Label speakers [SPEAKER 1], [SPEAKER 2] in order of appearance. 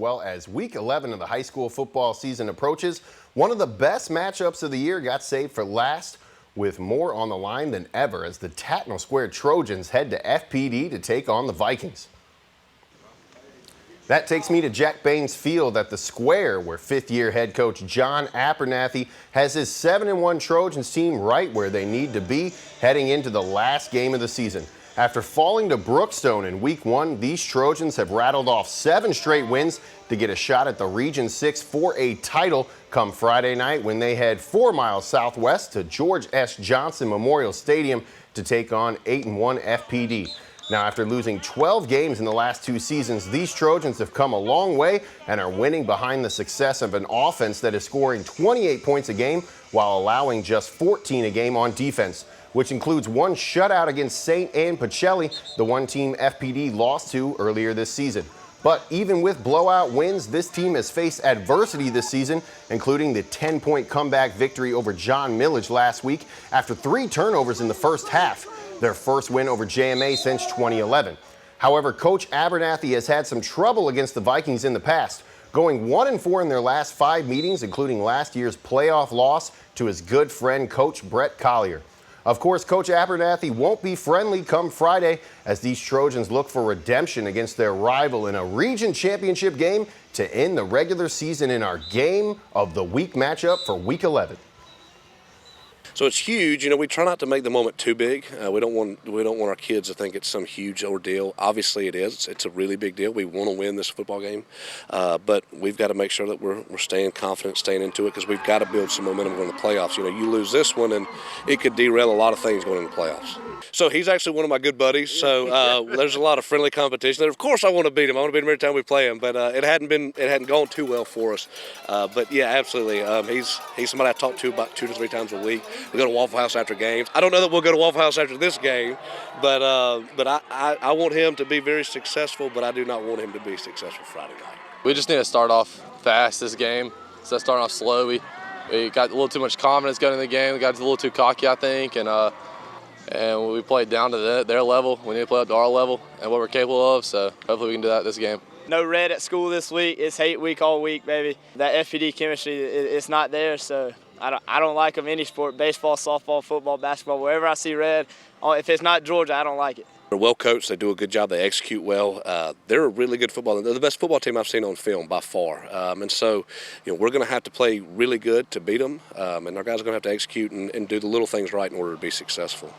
[SPEAKER 1] Well, as week 11 of the high school football season approaches, one of the best matchups of the year got saved for last, with more on the line than ever as the Tattnall Square Trojans head to FPD to take on the Vikings. That takes me to Jack Baines Field at the Square, where fifth-year head coach John Abernathy has his 7-1 Trojans team right where they need to be heading into the last game of the season. After falling to Brookstone in week 1, these Trojans have rattled off 7 straight wins to get a shot at the Region 6 4A title come Friday night when they head 4 miles southwest to George S. Johnson Memorial Stadium to take on 8-1 FPD. Now, after losing 12 games in the last 2 seasons, these Trojans have come a long way and are winning behind the success of an offense that is scoring 28 points a game while allowing just 14 a game on defense, which includes one shutout against St. Anne Pacelli, the one team FPD lost to earlier this season. But even with blowout wins, this team has faced adversity this season, including the 10-point comeback victory over John Millage last week after 3 turnovers in the first half, their first win over JMA since 2011. However, Coach Abernathy has had some trouble against the Vikings in the past, going 1-4 in their last 5 meetings, including last year's playoff loss to his good friend Coach Brett Collier. Of course, Coach Abernathy won't be friendly come Friday as these Trojans look for redemption against their rival in a region championship game to end the regular season in our game of the week matchup for week 11.
[SPEAKER 2] So it's huge. You know, we try not to make the moment too big. We don't want our kids to think it's some huge ordeal. Obviously, it is. It's a really big deal. We want to win this football game, but we've got to make sure that we're staying confident, staying into it, because we've got to build some momentum going to the playoffs. You know, you lose this one, and it could derail a lot of things going into the playoffs. So he's actually one of my good buddies. So there's a lot of friendly competition. And of course, I want to beat him. I want to beat him every time we play him. But it hadn't gone too well for us. But yeah, absolutely. He's somebody I talk to about 2 to 3 times a week. We go to Waffle House after games. I don't know that we'll go to Waffle House after this game, but I want him to be very successful, but I do not want him to be successful Friday night.
[SPEAKER 3] We just need to start off fast this game. Instead of starting off slow, we got a little too much confidence going into the game. We got a little too cocky, I think, and we played down to their level. We need to play up to our level and what we're capable of, so hopefully we can do that this game.
[SPEAKER 4] No red at school this week. It's hate week all week, baby. That FPD chemistry, it's not there, so I don't like them any sport, baseball, softball, football, basketball, wherever I see red. If it's not Georgia, I don't like it.
[SPEAKER 2] They're well coached. They do a good job. They execute well. They're a really good football. They're the best football team I've seen on film by far. And so, you know, we're going to have to play really good to beat them, and our guys are going to have to execute and do the little things right in order to be successful.